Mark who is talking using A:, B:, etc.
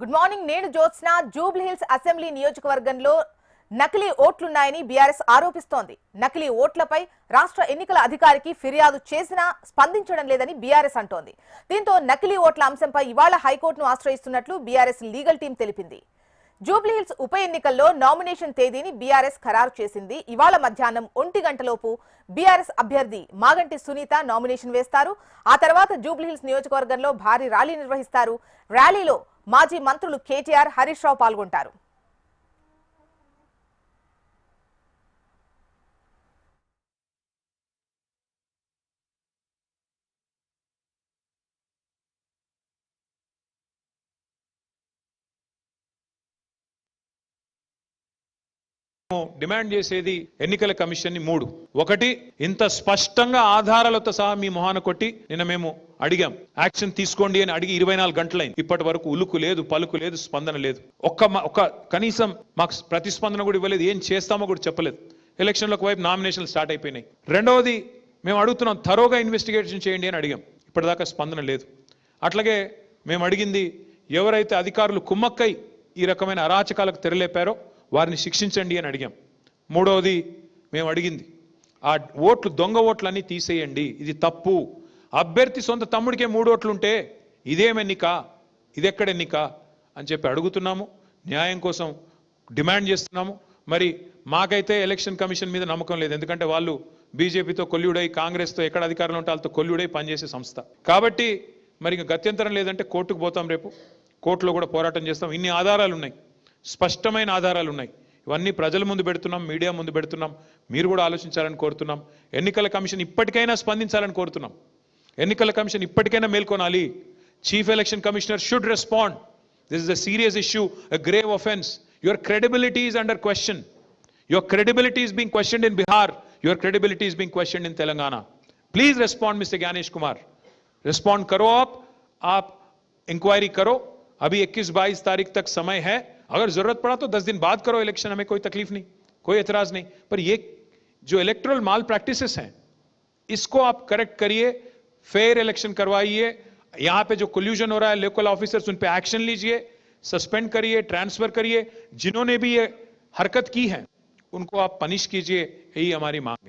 A: Good morning. నేను Jyotsna. Jubilee hills assembly నియోజకవర్గంలో నకిలీ ఓట్లున్నాయని బీఆర్ఎస్ ఆరోపిస్తోంది. నకిలీ ఓట్లపై రాష్ట్ర ఎన్నికల అధికారికి ఫిర్యాదు చేసినా స్పందించడం లేదని బీఆర్ఎస్ అంటోంది. దీంతో నకిలీ ఓట్ల అంశంపై ఇవాళ హైకోర్టును ఆశ్రయిస్తున్నట్లు బీఆర్ఎస్ లీగల్ టీం తెలిపింది. జూబ్లీ హిల్స్ ఉప ఎన్నికల్లో నామినేషన్ తేదీని బీఆర్ఎస్ ఖరారు చేసింది. ఇవాళ మధ్యాహ్నం 1 గంటలోపు బీఆర్ఎస్ అభ్యర్థి మాగంటి సునీత నామినేషన్ వేస్తారు. ఆ తర్వాత జూబ్లీ హిల్స్ నియోజకవర్గంలో భారీ ర్యాలీ నిర్వహిస్తారు. ర్యాలీలో మాజీ మంత్రులు కేటీఆర్, హరీష్ రావు పాల్గొంటారు.
B: డిమాండ్ చేసేది ఎన్నికల కమిషన్ ని 3. ఒకటి, ఇంత స్పష్టంగా ఆధారాలతో సహా మీ మొహాన కొట్టి నిన్న మేము అడిగాం, యాక్షన్ తీసుకోండి అని అడిగి 24 గంటలైంది. ఇప్పటి వరకు ఉలుకు లేదు, పలుకు లేదు, స్పందన లేదు. ఒక్క కనీసం మాకు ప్రతిస్పందన కూడా ఇవ్వలేదు. ఏం చేస్తామో కూడా చెప్పలేదు. ఎలక్షన్లకు వైపు నామినేషన్లు స్టార్ట్ అయిపోయినాయి. రెండవది, మేము అడుగుతున్నాం థరోగా ఇన్వెస్టిగేషన్ చేయండి అని అడిగాం. ఇప్పటిదాకా స్పందన లేదు. అట్లాగే మేము అడిగింది, ఎవరైతే అధికారులు కుమ్మక్కై ఈ రకమైన అరాచకాలకు తెరలేపారో వారిని శిక్షించండి అని అడిగాం. మూడవది మేము అడిగింది, ఆ ఓట్లు దొంగ ఓట్లన్నీ తీసేయండి, ఇది తప్పు. అభ్యర్థి సొంత తమ్ముడికే 3 ఓట్లు ఉంటే ఇదేమెన్నిక, ఇదెక్కడ ఎన్నిక అని చెప్పి అడుగుతున్నాము. న్యాయం కోసం డిమాండ్ చేస్తున్నాము. మరి మాకైతే ఎలక్షన్ కమిషన్ మీద నమ్మకం లేదు. ఎందుకంటే వాళ్ళు బీజేపీతో కొల్లుడై, కాంగ్రెస్తో ఎక్కడ అధికారంలో ఉంటే వాళ్ళతో కొల్లుడై పనిచేసే సంస్థ. కాబట్టి మరి ఇంకా గత్యంతరం లేదంటే కోర్టుకు పోతాం. రేపు కోర్టులో కూడా పోరాటం చేస్తాం. ఇన్ని ఆధారాలు ఉన్నాయి, స్పష్టమైన ఆధారాలు ఉన్నాయి. ఇవన్నీ ప్రజల ముందు పెడుతున్నాం, మీడియా ముందు పెడుతున్నాం. మీరు కూడా ఆలోచించాలని కోరుతున్నాం. ఎన్నికల కమిషన్ ఇప్పటికైనా స్పందించాలని కోరుతున్నాం. ఎన్నికల కమిషన్ ఇప్పటికైనా మేల్కొనాలి. Chief election commissioner should respond. This is a serious issue, a grave offense. Your credibility is under question. Your credibility is being questioned in Bihar. Your credibility is being questioned in Telangana. Please respond, Mr. Gyanesh Kumar. Respond करो आप inquiry करो. अभी 21-22 तारीख तक समय है. अगर जरूरत पड़ा तो 10 दिन बाद करो इलेक्शन, हमें कोई तकलीफ नहीं, कोई एतराज नहीं. पर ये जो इलेक्टोरल माल प्रैक्टिसेस हैं, इसको आप करेक्ट करिए, फेयर इलेक्शन करवाइए. यहां पे जो कोल्यूजन हो रहा है, लोकल ऑफिसर्स, उन पे एक्शन लीजिए, सस्पेंड करिए, ट्रांसफर करिए. जिन्होंने भी ये हरकत की है उनको आप पनिश कीजिए. यही हमारी मांग है.